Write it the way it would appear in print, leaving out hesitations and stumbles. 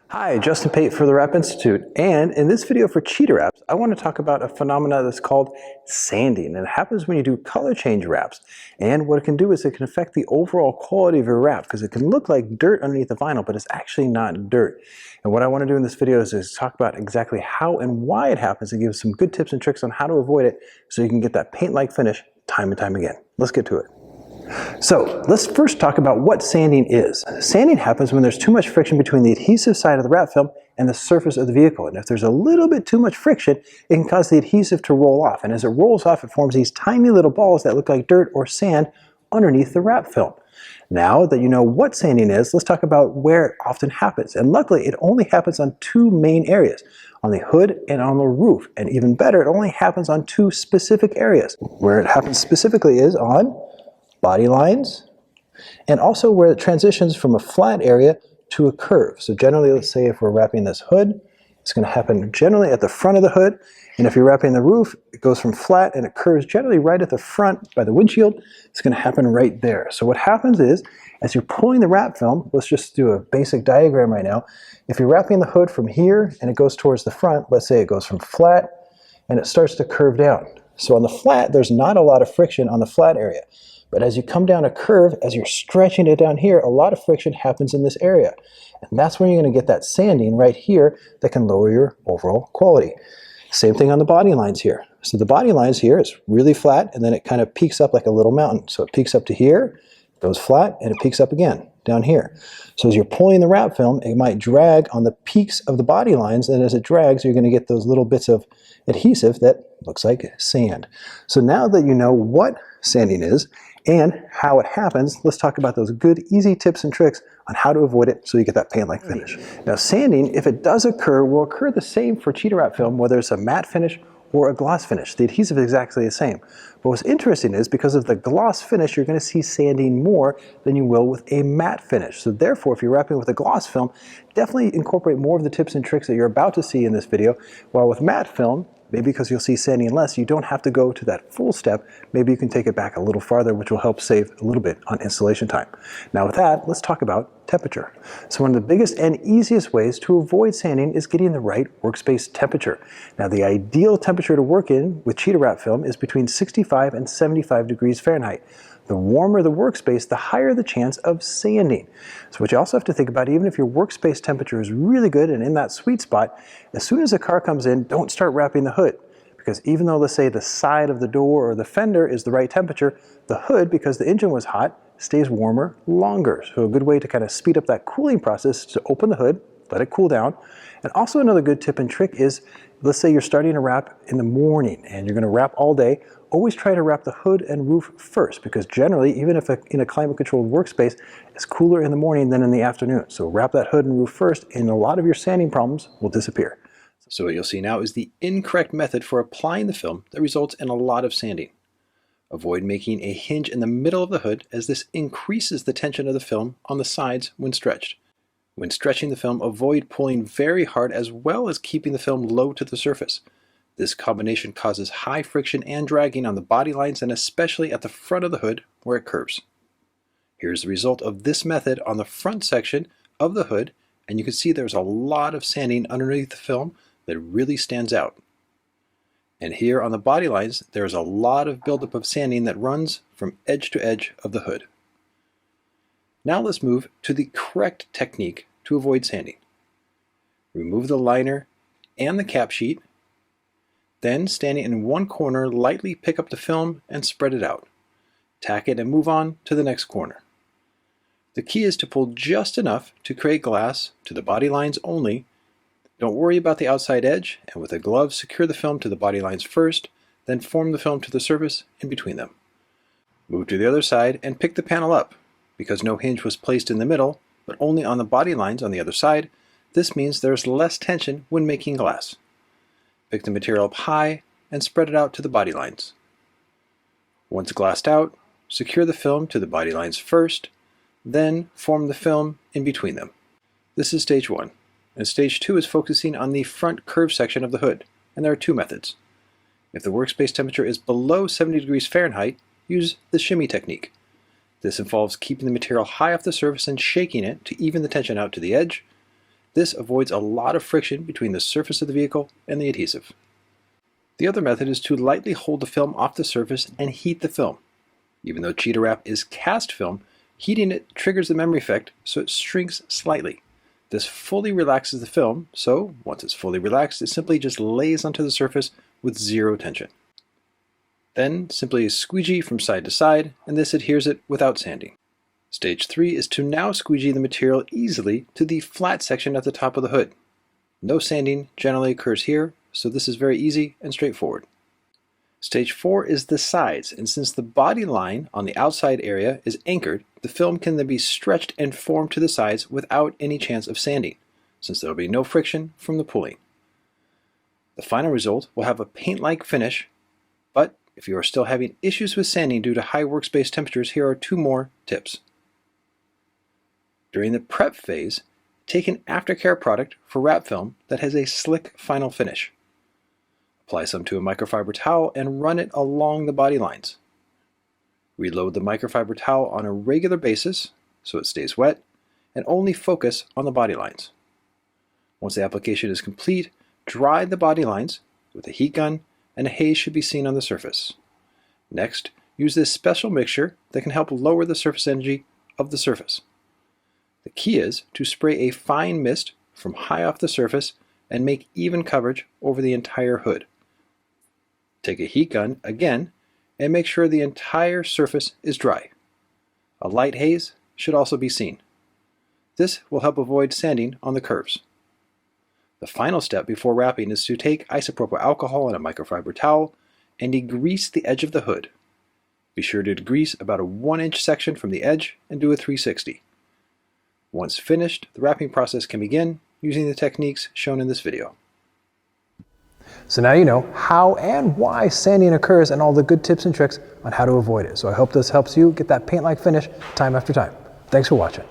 Hi, Justin Pate for the Wrap Institute, and in this video for CheetahWraps, I want to talk about a phenomenon that's called sanding, and it happens when you do color change wraps. And what it can do is it can affect the overall quality of your wrap, because it can look like dirt underneath the vinyl, but it's actually not dirt. And what I want to do in this video is talk about exactly how and why it happens, and give some good tips and tricks on how to avoid it so you can get that paint-like finish time and time again. Let's get to it. So let's first talk about what sanding is. Sanding happens when there's too much friction between the adhesive side of the wrap film and the surface of the vehicle. And if there's a little bit too much friction, it can cause the adhesive to roll off. And as it rolls off, it forms these tiny little balls that look like dirt or sand underneath the wrap film. Now that you know what sanding is, let's talk about where it often happens. And luckily, it only happens on two main areas, on the hood and on the roof. And even better, it only happens on two specific areas. Where it happens specifically is on body lines, and also where it transitions from a flat area to a curve. So generally, let's say if we're wrapping this hood, it's going to happen generally at the front of the hood, and if you're wrapping the roof, it goes from flat and it curves generally right at the front by the windshield. It's going to happen right there. So what happens is, as you're pulling the wrap film, let's just do a basic diagram right now. If you're wrapping the hood from here and it goes towards the front, let's say it goes from flat and it starts to curve down. So on the flat, there's not a lot of friction on the flat area. But as you come down a curve, as you're stretching it down here, a lot of friction happens in this area. And that's when you're going to get that sanding right here that can lower your overall quality. Same thing on the body lines here. So the body lines here is really flat, and then it kind of peaks up like a little mountain. So it peaks up to here, goes flat, and it peaks up again down here. So as you're pulling the wrap film, it might drag on the peaks of the body lines, and as it drags, you're going to get those little bits of adhesive that looks like sand. So now that you know what sanding is and how it happens, let's talk about those good, easy tips and tricks on how to avoid it so you get that paint-like finish. Now, sanding, if it does occur, will occur the same for CheetahWrap film, whether it's a matte finish or a gloss finish. The adhesive is exactly the same. But what's interesting is because of the gloss finish, you're going to see sanding more than you will with a matte finish. So therefore, if you're wrapping with a gloss film, definitely incorporate more of the tips and tricks that you're about to see in this video, while with matte film, maybe because you'll see sanding less, you don't have to go to that full step. Maybe you can take it back a little farther, which will help save a little bit on installation time. Now with that, let's talk about temperature. So one of the biggest and easiest ways to avoid sanding is getting the right workspace temperature. Now the ideal temperature to work in with CheetahWrap film is between 65 and 75 degrees Fahrenheit. The warmer the workspace, the higher the chance of sanding. So what you also have to think about, even if your workspace temperature is really good and in that sweet spot, as soon as the car comes in, don't start wrapping the hood. Because even though, let's say, the side of the door or the fender is the right temperature, the hood, because the engine was hot, stays warmer longer. So a good way to kind of speed up that cooling process is to open the hood, let it cool down. And also another good tip and trick is, let's say you're starting to wrap in the morning and you're going to wrap all day, always try to wrap the hood and roof first, because generally, even if in a climate-controlled workspace, it's cooler in the morning than in the afternoon. So wrap that hood and roof first, and a lot of your sanding problems will disappear. So what you'll see now is the incorrect method for applying the film that results in a lot of sanding. Avoid making a hinge in the middle of the hood, as this increases the tension of the film on the sides when stretched. When stretching the film, avoid pulling very hard as well as keeping the film low to the surface. This combination causes high friction and dragging on the body lines, and especially at the front of the hood where it curves. Here's the result of this method on the front section of the hood, and you can see there's a lot of sanding underneath the film that really stands out. And here on the body lines, there's a lot of buildup of sanding that runs from edge to edge of the hood. Now let's move to the correct technique to avoid sanding. Remove the liner and the cap sheet. Then, standing in one corner, lightly pick up the film and spread it out. Tack it and move on to the next corner. The key is to pull just enough to create glass to the body lines only. Don't worry about the outside edge, and with a glove, secure the film to the body lines first, then form the film to the surface in between them. Move to the other side and pick the panel up. Because no hinge was placed in the middle, but only on the body lines on the other side, this means there's less tension when making glass. Pick the material up high and spread it out to the body lines. Once glassed out, secure the film to the body lines first, then form the film in between them. This is stage 1, and stage 2 is focusing on the front curve section of the hood, and there are two methods. If the workspace temperature is below 70 degrees Fahrenheit, use the shimmy technique. This involves keeping the material high off the surface and shaking it to even the tension out to the edge. This avoids a lot of friction between the surface of the vehicle and the adhesive. The other method is to lightly hold the film off the surface and heat the film. Even though CheetahWrap is cast film, heating it triggers the memory effect so it shrinks slightly. This fully relaxes the film, so once it's fully relaxed, it simply just lays onto the surface with zero tension. Then simply squeegee from side to side, and this adheres it without sanding. Stage 3 is to now squeegee the material easily to the flat section at the top of the hood. No sanding generally occurs here, so this is very easy and straightforward. Stage 4 is the sides, and since the body line on the outside area is anchored, the film can then be stretched and formed to the sides without any chance of sanding, since there will be no friction from the pulling. The final result will have a paint-like finish, but if you are still having issues with sanding due to high workspace temperatures, here are 2 more tips. During the prep phase, take an aftercare product for wrap film that has a slick final finish. Apply some to a microfiber towel and run it along the body lines. Reload the microfiber towel on a regular basis so it stays wet, and only focus on the body lines. Once the application is complete, dry the body lines with a heat gun, and a haze should be seen on the surface. Next, use this special mixture that can help lower the surface energy of the surface. The key is to spray a fine mist from high off the surface and make even coverage over the entire hood. Take a heat gun again and make sure the entire surface is dry. A light haze should also be seen. This will help avoid sanding on the curves. The final step before wrapping is to take isopropyl alcohol and a microfiber towel and degrease the edge of the hood. Be sure to degrease about a 1-inch section from the edge and do a 360. Once finished, the wrapping process can begin using the techniques shown in this video. So now you know how and why sanding occurs and all the good tips and tricks on how to avoid it. So I hope this helps you get that paint-like finish time after time. Thanks for watching.